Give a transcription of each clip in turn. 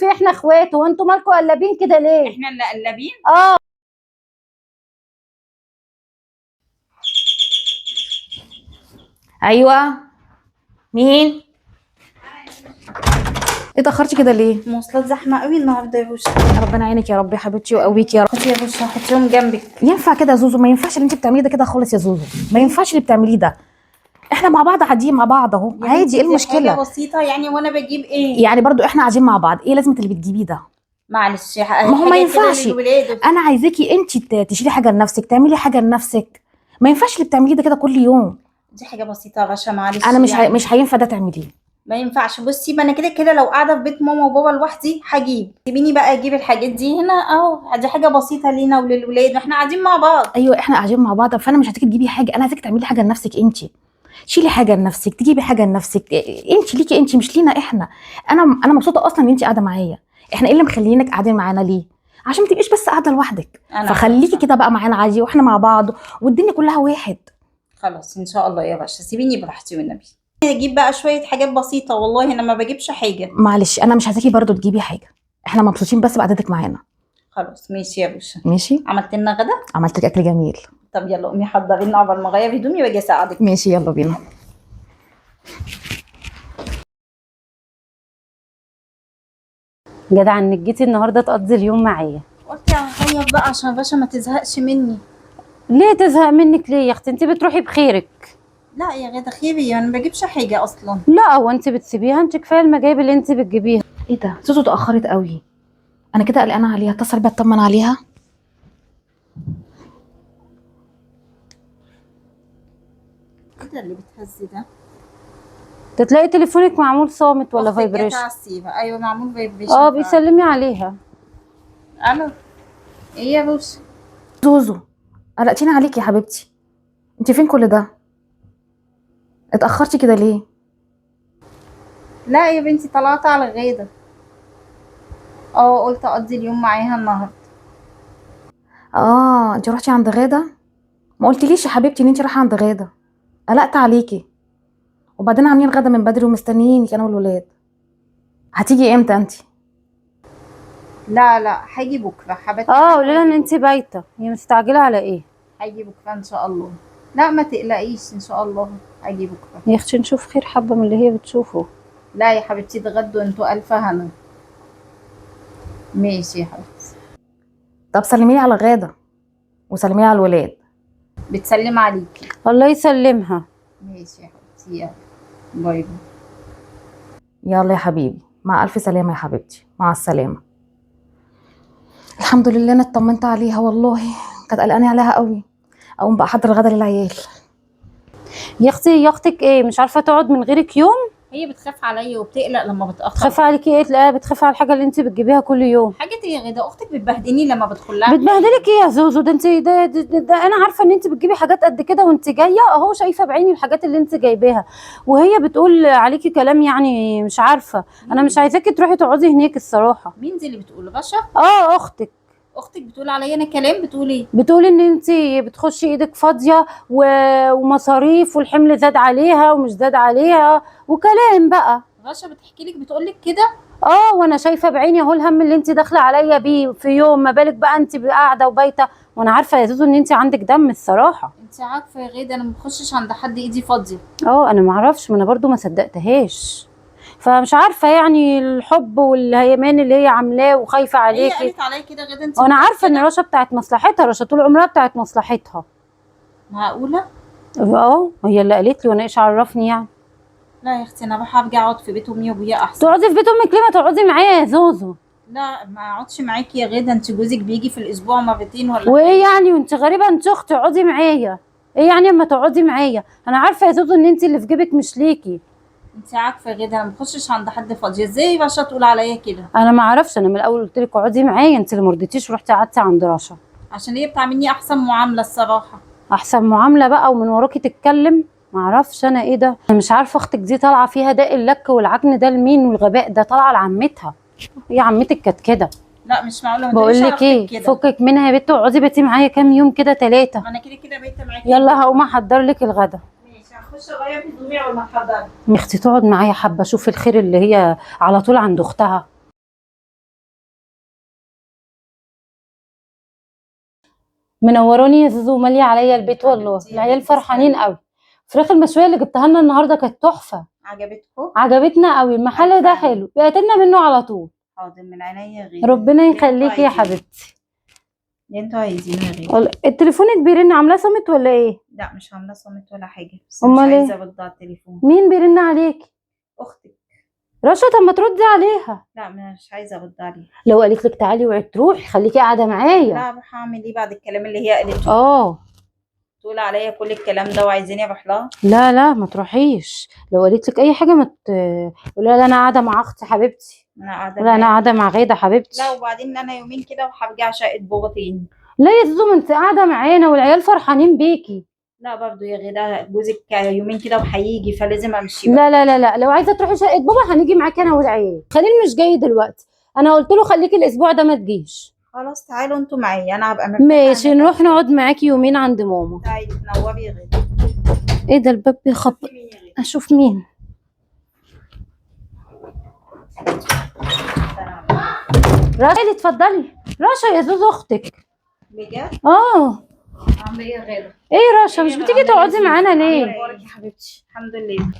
في احنا اخوات، وانتوا مالكوا قلابين كده ليه؟ احنا اللي قلابين. ايوه. مين؟ اتاخرتي كده ليه؟ مواصلات زحمه قوي النهارده يا بوشة. ربنا يعينك يا رب يا حبيبتي ويقويك يا رب. خدي يا بوشة، حطيهم جنبك. ينفع كده يا زوزو؟ ما ينفعش اللي انت بتعمليه ده كده خالص يا زوزو، ما ينفعش اللي بتعمليه ده. احنا مع بعض قاعدين مع بعض اهو، عادي. ايه المشكله؟ حاجه بسيطه يعني، وانا بجيب ايه يعني برضو احنا قاعدين مع بعض، ايه لازمه اللي بتجيبيه ده؟ معلش ما هو ما ينفعش. للولاد. انا عايزاكي انت تشيلي حاجه لنفسك، تعملي حاجه لنفسك. ما ينفعش اللي بتعمليه ده كده كل يوم. دي حاجه بسيطه يا باشا، معلش. انا يعني مش هينفع ده تعمليه. ما ينفعش. بصي، ما انا كده كده لو قاعده في بيت ماما وبابا لوحدي هجيب، سيبيني بقى اجيب الحاجات دي هنا اهو. دي حاجه بسيطه لينا وللولاد، احنا قاعدين مع بعض. ايوه احنا قاعدين مع بعض، فانا مش عايزاكي تجيبي حاجه، انا عايزاكي تعملي حاجه لنفسك انت. شيلي حاجه لنفسك، تجيبي حاجه لنفسك، انت ليكي انت مش لينا احنا. انا مبسوطه اصلا ان انت قاعده معايا. احنا ايه اللي مخلينك قاعدين معانا ليه؟ عشان ما تبقيش بس قاعده لوحدك. فخليكي كده بقى معانا عادي، واحنا مع بعض والدنيا كلها واحد. خلاص ان شاء الله يا باشا، سيبيني براحتي والنبي. اجيب بقى شويه حاجات بسيطه، والله انا ما بجيبش حاجه. معلش انا مش عايزاكي برضو تجيبي حاجه، احنا مبسوطين بس بقعدتك معانا. خلاص ماشي يا باشا. ماشي. عملت لنا غدا. عملت لك اكل جميل. طب يلا قومي حضري لنا عقبال ما اغير هدومي واجي اساعدك. ماشي يلا بينا. جدع انك جيتي النهارده تقضي اليوم معايا. قلت هغير بقى عشان باشا ما تزهقش مني. ليه تزهق منك ليه يا اختي؟ انت بتروحي بخيرك. لا يا غدا خيري، انا ما بجيبش حاجه اصلا. لا هو انت بتسيبيها؟ انت كفايه المجايب اللي انت بتجيبيها. ايه ده؟ زوزو اتاخرت قوي، انا كده قلقانه عليها. اتصل بيها اطمن عليها. ايه ده اللي بتهز ده؟ تلاقي تليفونك معمول صامت ولا فايبريشن. ايوه معمول فايبريشن. بيسلمي عليها. الو. ايه يا بوش؟ زوزو قلقتيني عليكي يا حبيبتي، انت فين كل ده؟ اتاخرتي كده ليه؟ لا يا بنتي، طلعت على الغدا. قلت اقضي اليوم معاها النهارده. انت رحتي عند غاده؟ ما قلتليش يا حبيبتي ان انت رايحه عند غاده، قلقت عليكي. وبعدين عاملين غدا من بدري ومستنيينك انا والولاد. هتيجي امتى انت؟ لا هاجي بكره حبيبتي. قولي لها ان انت بايته، هي مستعجله على ايه؟ هاجي بكره ان شاء الله. لا ما تقلقيش ان شاء الله هاجي بكره يا اختي نشوف خير حبه من اللي هي بتشوفه. لا يا حبيبتي، اتغدوا انتوا الف هنا. ماشي يا حبيبتي. طب سلميلي على غاده وسلميلي على الولاد. بتسلم عليكي. الله يسلمها. ماشي يا حبيبتي، يلا باي باي. يلا يا حبيبي، مع الف سلامه يا حبيبتي، مع السلامه. الحمد لله انا اطمنت عليها، والله كانت قلقانه عليها قوي. اقوم بقى احضر الغدا للعيال. يا اختي يا اختك ايه، مش عارفه تقعد من غيرك يوم؟ هي بتخاف عليا وبتقلق لما بتاخر. تخاف عليكي ايه؟ تلاقيها بتخاف على الحاجه اللي انت بتجيبيها كل يوم. حاجه ايه يا غدا؟ اختك بتبهدلني لما بدخل لها. بتبهدلك ايه يا زوزو؟ ده انت ده انا عارفه ان انت بتجيبي حاجات قد كده وانت جايه اهو، شايفه بعيني الحاجات اللي انت جايباها، وهي بتقول عليكي كلام يعني مش عارفه. انا مش عايزاكي تروحي تقعدي هناك الصراحه. مين دي اللي بتقول غشا؟ اختك. اختك بتقول عليا انا كلام؟ بتقول ايه؟ بتقول ان انت بتخشي ايدك فاضيه ومصاريف والحمل زاد عليها ومش زاد عليها وكلام بقى. غشا بتحكي لك بتقول لك كده؟ وانا شايفه بعيني اهو الهم اللي انت داخله عليا بيه في يوم، ما بالك بقى انت قاعده وبايته، وانا عارفه يا زوزو ان انت عندك دم الصراحه. انت عارفه يا غدا انا ما بخشش عند حد ايدي فاضيه. انا ما اعرفش، ما انا برضو ما صدقتهاش، فمش عارفه يعني الحب والهيمان اللي هي عاملاه وخايفه عليكي. هي قالت عليا كده غدا؟ انت وانا عارفه ان رشا بتاعت مصلحتها، رشا طول عمرها بتاعت مصلحتها. معقوله؟ هي اللي قالت لي، وانا ايش عرفني يعني. لا يا اختي، انا بروح ارجع اقعد في بيت امي وابويا احسن. تقعدي في بيت امك ليه؟ ما تقعدي معايا يا زوزو. لا ما اقعدش معاكي يا غدا، انت جوزك بيجي في الاسبوع مرتين ولا وايه يعني؟ وانت غريبه، انت اختي اقعدي معايا. ايه يعني اما تقعدي معايا؟ انا عارفه يا زوزو ان انت اللي في جيبك مش ليكي. انت عارفه يا غدا انا ما بخشش عند حد فاضيه. ازاي رشا تقول عليا كده؟ انا ما اعرفش، انا من الاول قلت لك اقعدي معايا، انت اللي ما رضيتيش ورحتي قعدتي عند رشا. عشان هي بتعاملني احسن معامله الصراحه. احسن معامله بقى ومن وراكي تتكلم؟ ما اعرفش انا ايه ده. انا مش عارفه اختك دي طالعه فيها داء اللك والعجن ده لمين، والغباء ده طالعه لعمتها. هي عمتك كانت كده. لا مش معقوله. بقول لك ايه، فكك منها يا بت واقعدي بيتي معايا كام يوم كده 3. انا كده كده بقيت معاكي. يلا هقوم احضر لك الغدا. ماشي هخش اغير هدومي اول ما اتحضر. يا اختي تقعد معايا حبه، اشوف الخير اللي هي على طول عند اختها. منوراني يا زوزو وماليه عليا البيت والله. حبيبتي، العيال تسلمي. فرحانين قوي. الفراخ المشويه اللي جبتها لنا النهارده كانت تحفه، عجبتكم؟ عجبتنا قوي. المحل ده حلو، بقيتلنا منه على طول. حاضر، من عينيا غير. ربنا يخليكي يا حبيبتي. اللي انتوا عايزينه غير. والله تليفونك بيرن، عاملاه صامت ولا ايه؟ لا مش عامله صامت ولا حاجه، بس مش امال ايه؟ عايزه ارد على التليفون. مين بيرن عليكي؟ اختك. رشا طب ما تردي عليها. لا مش عايزه ارد عليها. لو قالت لك تعالي اوعي تروحي، خليكي قاعده معايا. لا اروح اعمل ايه بعد الكلام اللي هي قالته؟ اه تقول عليا كل الكلام ده وعايزاني اروح لها؟ لا لا ما تروحيش. لو قالت لك اي حاجه ما قولي لها انا قاعده مع اختي حبيبتي، انا قاعده ولا انا معاك. قاعده مع غاده حبيبتي. لا وبعدين انا يومين كده وهرجع شقه بابا تاني. لا يا زوزو ما انت قاعده معانا والعيال فرحانين بيكي. لا برضه يا غدا، جوزك يومين كده وهيجي فلازم امشي بقى. لا لا لا لا، لو عايزه تروحي شقه بابا هنيجي معاكي انا والعيال. خليل مش جاي دلوقتي، انا قلت له خليكي الاسبوع ده ما تجيش. خلاص تعالوا انتوا معايا، انا هبقى مرتاحه. ماشي نروح نقعد معاكي يومين عند ماما. تعالي تنوري يا غدا. ايه ده الباب بيخبط؟ مين يا غدا؟ اشوف مين. رشا اتفضلي. رشا يا زوزو اختك. بجد؟ اه عامله ايه يا غاده؟ ايه رشا مش بتيجي تقعدي معانا ليه؟ اخبارك يا حبيبتي؟ الحمد لله.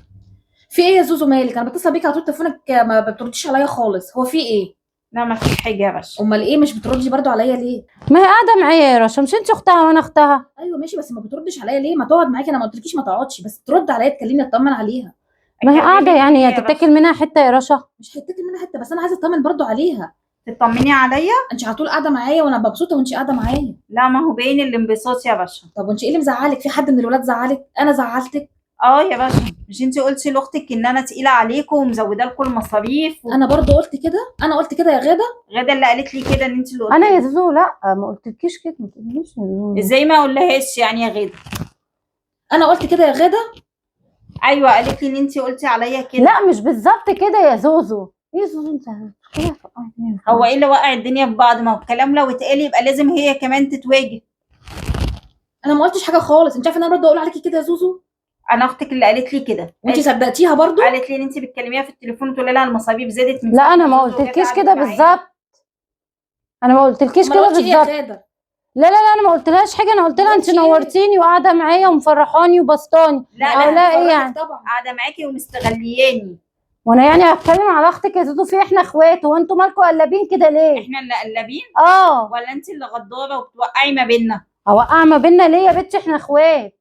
في ايه يا زوزو مالك؟ انا بتصل بيك على طول تليفونك ما بترديش عليا خالص، هو في ايه؟ لا ما فيش حاجه يا باشا. امال ايه مش بتردي برضو عليا ليه؟ ما هي قاعده معايا يا رشا، مش انت اختها وانا اختها؟ ايوه ماشي، بس ما بتردش عليا ليه؟ ما تقعد معاكي، انا ما قلتلكيش ما تقعدش، بس ترد عليا تكلمني اطمن عليها. ما هي قاعده يعني، يا هي تتاكل منها حته يا رشا؟ مش هيتاكل منها حته، بس انا عايزه اطمن برضو عليها. تطمني عليا؟ انت على طول قاعده معايا وانا مبسوطه وانت قاعده معايا. لا ما هو باين الانبساط يا باشا. طب وانت ايه اللي مزعلك؟ في حد من الولاد زعلك؟ انا زعلتك؟ اه يا باشا، مش انت قلتي لاختك ان انا تقيله عليكم ومزوده لكم المصاريف انا برضو قلت كده؟ انا قلت كده يا غاده؟ غدا اللي قالت لي كده ان انت اللي قلتي. انا يا زوزو لا ما قلتلكيش كده، ما تقوليش يا زوزو. ازاي ما اقولهاش يعني يا غدا؟ انا قلت كده يا غاده؟ ايوه قالت لي ان انت قلتي عليا كده. لا مش بالظبط كده يا زوزو. ايه يا زوزو انت هو ايه اللي وقع الدنيا في بعض؟ ما هو الكلام لو اتقال يبقى لازم هي كمان تتواجه. انا ما قلتش حاجه خالص، انت عارفه ان انا برضو اقول عليكي كده يا زوزو؟ انا اختك اللي قالت لي كده. وانت صدقتيها برضو؟ قالت لي ان انت بتكلميها في التليفون وتقولي لها المصاريف زادت من لا ساعة انا ما ما زوزو جت قلتلكيش قعدت كده معايا. بالظبط. انا ما قلتلكيش ما كده قلتش ليه يا بالظبط. غاده؟ لا لا لا انا ما قلتلهاش حاجه، انا قلت لها انت قلتي إيه؟ نورتيني وقاعده معايا ومفرحاني وبسطاني. لا أو لا ايه يعني؟ طبعا. قاعده معاكي ومستغلياني. وانا يعني هتكلم على اختك يا زوزو؟ في احنا اخوات، وانتوا مالكوا قلابين كده ليه؟ احنا اللي قلابين اه ولا انت اللي غداره وبتوقعي ما بيننا؟ اوقع ما بيننا ليه يا بنتي؟ احنا اخوات.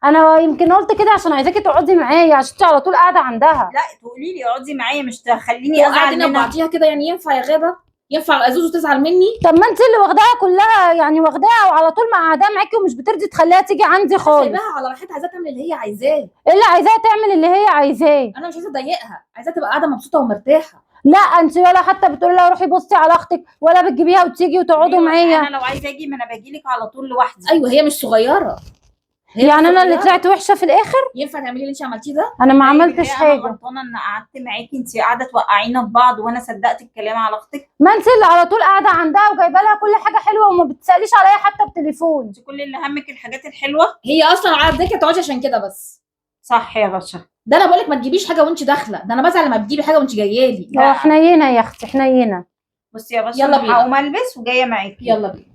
انا يمكن قلت كده عشان عايزاكي تقعدي معايا، عشان انت على طول قاعده عندها. لا تقولي لي اقعدي معايا، مش تخليني ازعل قاعدين منها. بعضيها كده يعني؟ ينفع يا غاده؟ ينفع زوزو تزعل مني؟ طب ما انت اللي واخداها كلها يعني، واخداها وعلى طول مقعداها معاكي ومش بترضي تخليها تيجي عندي خالص. سايباها على راحتها، عايزاها تعمل اللي هي عايزاه. ايه اللي عايزاها تعمل؟ اللي هي عايزاه. انا مش عايزه اضايقها، عايزاها تبقى قاعده مبسوطه ومرتاحه. لا انت ولا حتى بتقولي لها روحي بصي على اختك، ولا بتجيبيها وتيجي وتقعدوا أيوة، معايا. انا لو عايزه اجي ما انا باجيلك على طول لوحدي. ايوه هي مش صغيره. هي يعني مش انا اللي صغيرة. طلعت وحشه في الاخر؟ ينفع تعملي اللي انت عملتيه ده؟ انا ما طيب عملتش هي حاجه. انا غلطانه ان قعدت معاكي، انت قاعده توقعينا في بعض وانا صدقت الكلام على اختك. ما انت اللي على طول قاعده عندها وجايبه لها كل حاجه حلوه وما بتساليش عليا حتى بتليفون. انت كل اللي همك الحاجات الحلوه. هي اصلا عايزاكي تقعدي عشان كده بس. صح يا باشا. ده انا بقولك ما تجيبيش حاجه وانت داخله، ده انا بزعل لما بتجيبي حاجه وانت جايه لي. اه حنينه يا اختي حنينه. بصي يا باشا، يلا انا بينا. هقوم البس وجايه معاكي. يلا بينا.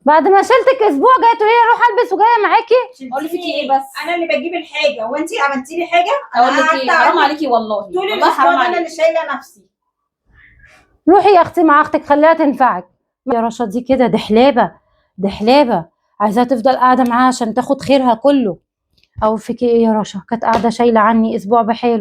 بعد ما شلتك اسبوع جايه تقولي لي اروح البس وجايه معاكي؟ اقول لك فيكي ايه بس؟ انا اللي بجيب الحاجه وانت عملتي لي حاجه؟ اقول لك ايه؟ حرام عليكي والله. طول والله الاسبوع حرام ده انا عليكي. اللي شايله نفسي. روحي يا اختي مع اختك خليها تنفعك. يا رشا دي كده دحلابه دحلابه، عايزاها تفضل قاعده معاها عشان تاخد خيرها كله. او فيكي ايه يا رشا؟ كانت قاعده شايله عني اسبوع بحاله.